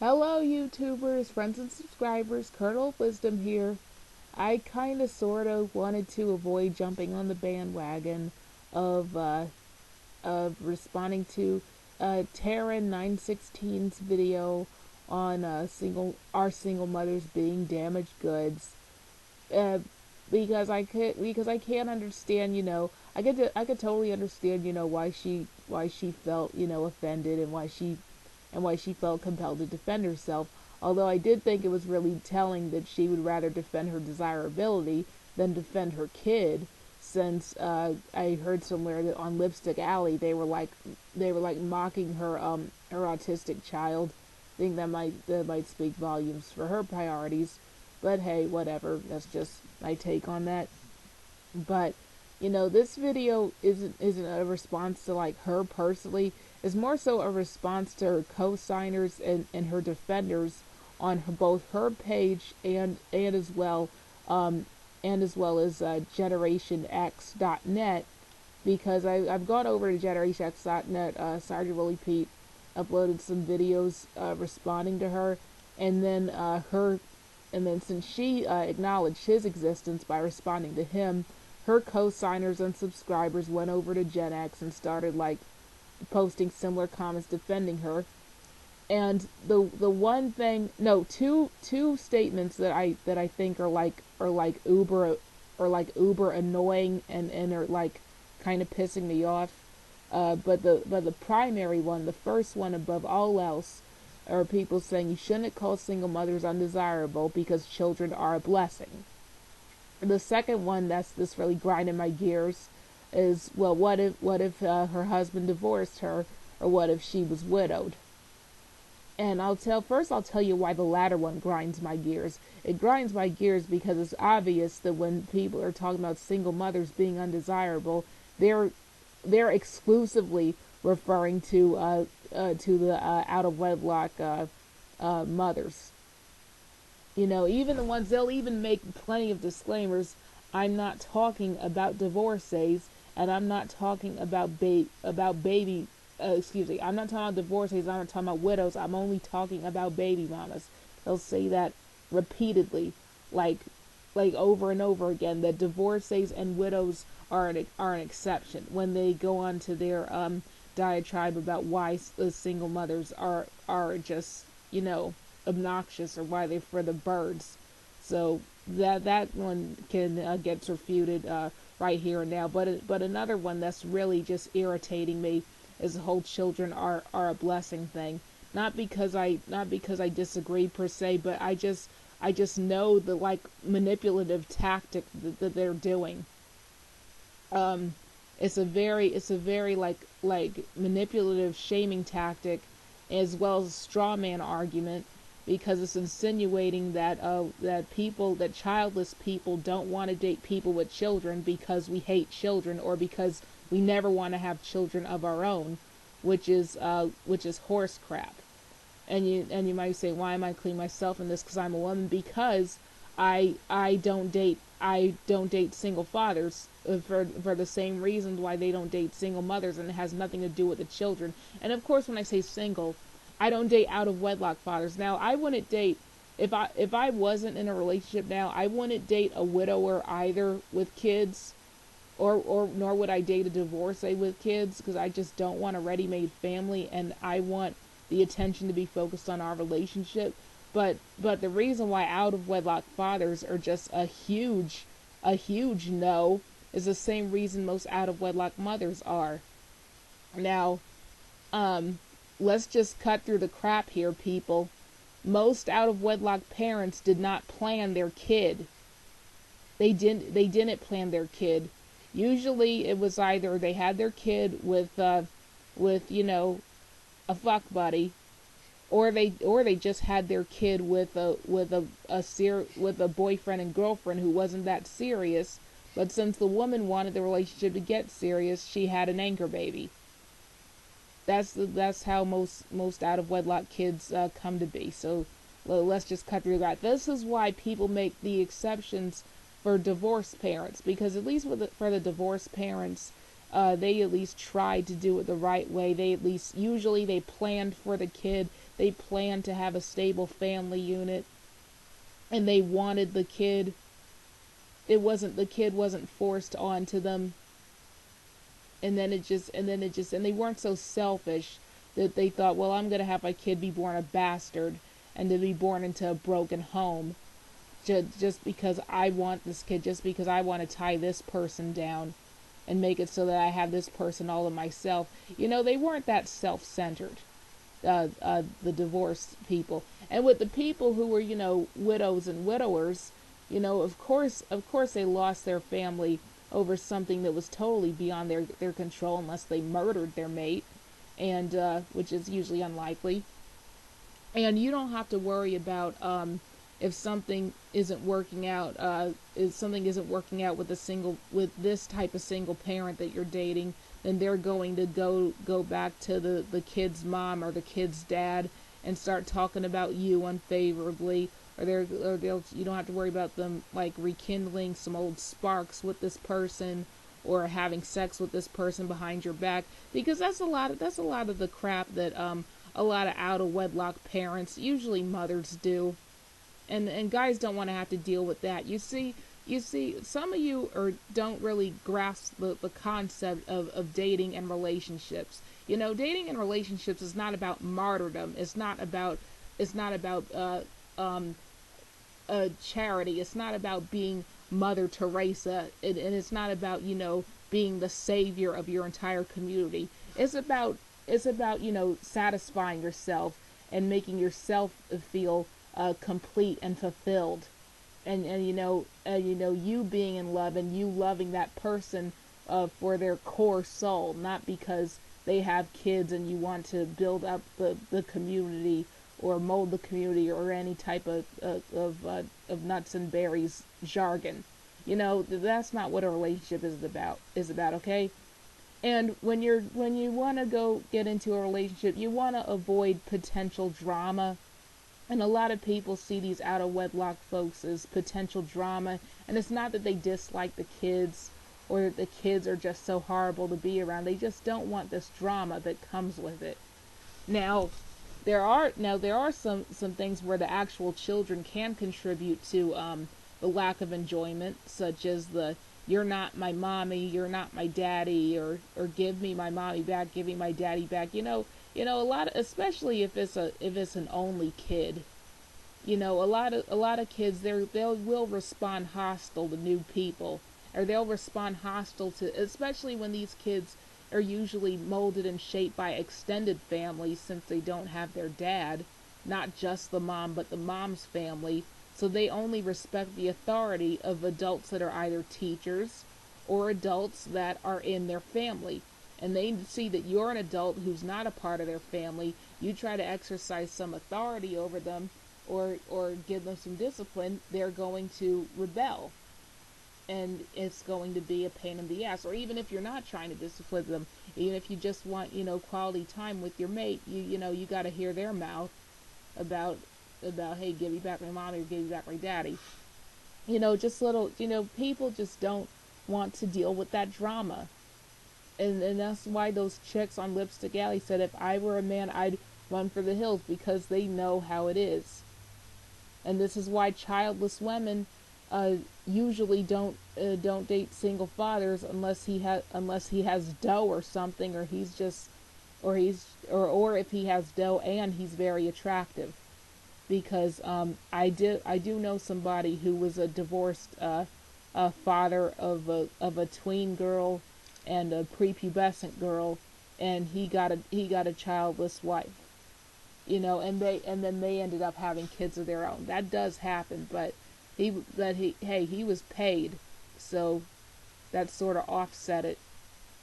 Hello, YouTubers, friends and subscribers. Kernel of Wisdom here. I kind of sort of wanted to avoid jumping on the bandwagon of responding to Taryn 916's video on our single mothers being damaged goods. Uh, because I can't understand, I could totally understand, why she felt, offended, and why she felt compelled to defend herself. Although I did think it was really telling that she would rather defend her desirability than defend her kid, since I heard somewhere that on Lipstick Alley they were like mocking her autistic child. I think that might speak volumes for her priorities. But hey, whatever. That's just my take on that. But this video isn't a response to like her personally. It's more so a response to her co-signers and her defenders on both her page um, and as well as GenerationX.net, because I've gone over to GenerationX.net. Sergeant Willie Pete uploaded some videos responding to her, and then since she acknowledged his existence by responding to him, her co-signers and subscribers went over to Gen X and started like posting similar comments defending her. And the one thing, no, two statements that I think are uber annoying and are like kind of pissing me off. But the primary one, the first one above all else, are people saying you shouldn't call single mothers undesirable because children are a blessing. The second one that's really grinding my gears is, well, what if her husband divorced her, or what if she was widowed? And I'll tell you why the latter one grinds my gears. It grinds my gears because it's obvious that when people are talking about single mothers being undesirable, they're exclusively referring to the out of wedlock mothers. Even the ones, they'll even make plenty of disclaimers. I'm not talking about divorcees, and I'm not talking about baby. Excuse me. I'm not talking about divorcees. I'm not talking about widows. I'm only talking about baby mamas. They'll say that repeatedly, like over and over again. That divorcees and widows are an exception when they go on to their diatribe about why the single mothers are just obnoxious, or why they're for the birds. So that one can get refuted right here and now. But another one that's really just irritating me is the whole children are a blessing thing. Not because I disagree per se, but I just know the like manipulative tactic that they're doing. It's a very like manipulative shaming tactic, as well as a straw man argument, because it's insinuating that childless people don't want to date people with children because we hate children, or because we never want to have children of our own, which is horse crap. And you might say, why am I including myself in this? Because I'm a woman. Because I don't date single fathers for the same reasons why they don't date single mothers, and it has nothing to do with the children. And of course, when I say single, I don't date out of wedlock fathers. Now, I wouldn't date, if I wasn't in a relationship now, I wouldn't date a widower either with kids, or nor would I date a divorcee with kids, because I just don't want a ready-made family, and I want the attention to be focused on our relationship. But the reason why out of wedlock fathers are just a huge no is the same reason most out of wedlock mothers are. Now, let's just cut through the crap here, people. Most out of wedlock parents did not plan their kid. They didn't plan their kid. Usually it was either they had their kid with a fuck buddy, or they just had their kid with a boyfriend and girlfriend who wasn't that serious, but since the woman wanted the relationship to get serious, she had an anchor baby. That's how most out of wedlock kids come to be. So let's just cut through that. This is why people make the exceptions for divorced parents, because at least for the divorced parents, they at least tried to do it the right way. They at least, usually they planned for the kid. They planned to have a stable family unit, and they wanted the kid. The kid wasn't forced onto them. And they weren't so selfish that they thought, well, I'm going to have my kid be born a bastard and to be born into a broken home just because I want this kid, just because I want to tie this person down and make it so that I have this person all to myself. They weren't that self-centered, the divorced people. And with the people who were, widows and widowers, of course they lost their family over something that was totally beyond their control, unless they murdered their mate, and which is usually unlikely. And you don't have to worry about if something isn't working out. If something isn't working out with this type of single parent that you're dating, then they're going to go back to the kid's mom or the kid's dad and start talking about you unfavorably. You don't have to worry about them like rekindling some old sparks with this person, or having sex with this person behind your back, because that's a lot of the crap that a lot of out of wedlock parents, usually mothers, do. And guys don't want to have to deal with that. You see, some of you don't really grasp the concept of dating and relationships. Dating and relationships is not about martyrdom. It's not about charity. It's not about being Mother Teresa, and it's not about being the savior of your entire community. It's about satisfying yourself and making yourself feel complete and fulfilled, and you being in love and you loving that person for their core soul, not because they have kids and you want to build up the community or mold the community or any type of nuts and berries jargon. That's not what a relationship is about, okay? And when you want to go get into a relationship, you want to avoid potential drama. And a lot of people see these out of wedlock folks as potential drama, and it's not that they dislike the kids or that the kids are just so horrible to be around. They just don't want this drama that comes with it. Now, there are some things where the actual children can contribute to the lack of enjoyment, such as the "you're not my mommy, you're not my daddy," or "give me my mommy back, give me my daddy back." A lot especially if it's an only kid. A lot of kids, will respond hostile to new people, or they'll respond hostile to, especially when these kids are usually molded and shaped by extended families, since they don't have their dad, not just the mom, but the mom's family. So they only respect the authority of adults that are either teachers or adults that are in their family. And they see that you're an adult who's not a part of their family. You try to exercise some authority over them, or give them some discipline, they're going to rebel. And it's going to be a pain in the ass. Or even if you're not trying to discipline them, even if you just want quality time with your mate, you got to hear their mouth about hey, give me back my mommy or give me back my daddy. Just little, people just don't want to deal with that drama. And that's why those chicks on Lipstick Alley said, if I were a man, I'd run for the hills, because they know how it is. And this is why childless women usually don't date single fathers unless he has dough or something, or if he has dough and he's very attractive. Because I do know somebody who was a divorced father of a tween girl and a prepubescent girl, and he got a childless wife. And then they ended up having kids of their own. That does happen, but he was paid, so that sort of offset it.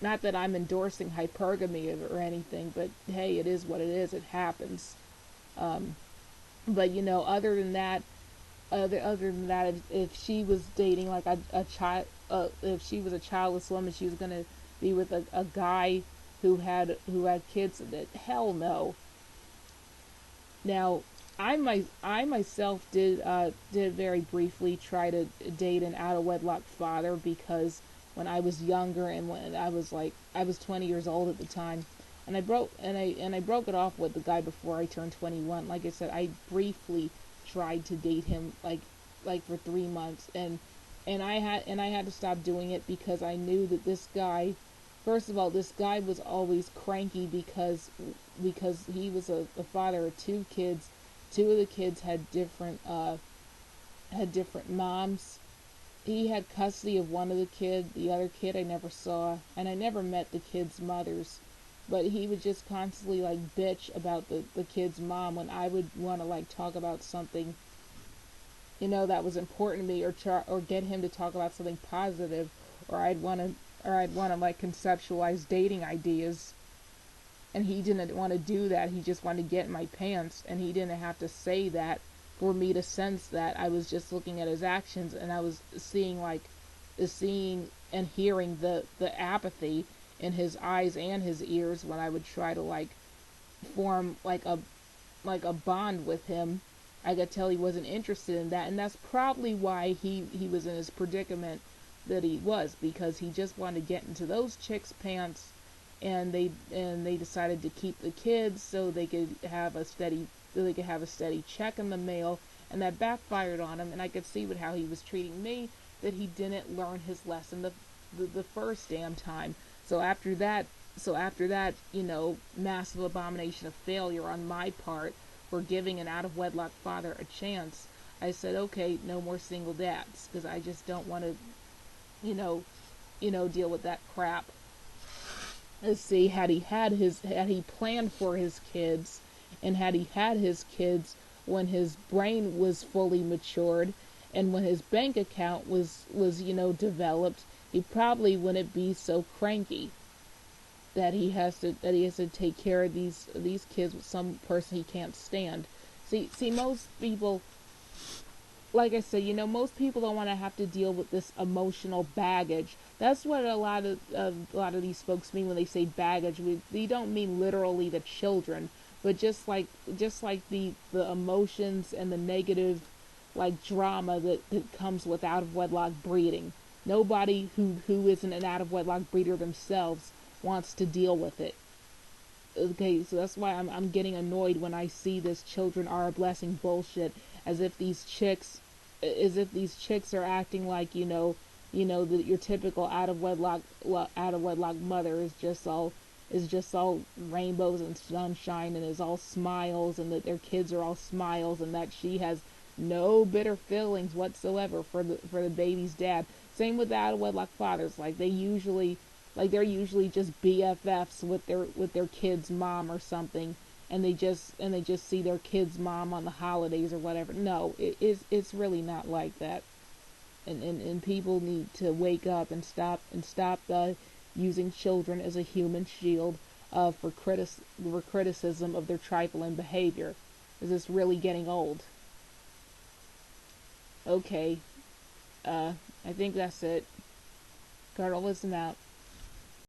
Not that I'm endorsing hypergamy or anything, but hey, it is what it is. It happens. But other than that, if she was dating like a child, if she was a childless woman, she was gonna be with a guy who had kids. That, hell no. Now, I myself did very briefly try to date an out of wedlock father, because when I was younger, and when I was 20 years old at the time, and I broke it off with the guy before I turned 21. Like I said, I briefly tried to date him like for 3 months, and I had to stop doing it because I knew that this guy, first of all, this guy was always cranky because he was a father of two kids. Two of the kids had different moms. He had custody of one of the kid. The other kid I never saw, and I never met the kids' mothers. But he would just constantly like bitch about the kid's mom when I would want to like talk about something, that was important to me, or get him to talk about something positive, or I'd want to like conceptualize dating ideas, and he didn't want to do that. He just wanted to get in my pants, and he didn't have to say that for me to sense that. I was just looking at his actions, and I was seeing and hearing the apathy in his eyes and his ears when I would try to like form like a bond with him. I could tell he wasn't interested in that, and that's probably why he was in his predicament that he was, because he just wanted to get into those chicks' pants, and they decided to keep the kids so they could have a steady check in the mail, and that backfired on him. And I could see with how he was treating me that he didn't learn his lesson the first damn time. So after that, massive abomination of failure on my part for giving an out of wedlock father a chance, I said, okay, no more single dads, because I just don't want to, deal with that crap. Let's see, had he planned for his kids, and had he had his kids when his brain was fully matured, and when his bank account was developed, he probably wouldn't be so cranky that he has to take care of these kids with some person he can't stand. See, most people, like I said, most people don't want to have to deal with this emotional baggage. That's what a lot of these folks mean when they say baggage. They don't mean literally the children, but just like the emotions and the negative like drama that comes with out of wedlock breeding. Nobody who isn't an out of wedlock breeder themselves wants to deal with it. Okay, so that's why I'm getting annoyed when I see this "children are a blessing" bullshit, as if these chicks are acting like your typical out of wedlock mother is just all rainbows and sunshine, and is all smiles, and that their kids are all smiles, and that she has no bitter feelings whatsoever for the baby's dad. Same with the out of wedlock fathers. They're usually just BFFs with their kid's mom or something, and they just see their kid's mom on the holidays or whatever. No, it's really not like that. And people need to wake up and stop using children as a human shield for criticism of their trifling behavior. Is this really getting old? Okay, I think that's it. Colonel, listen out.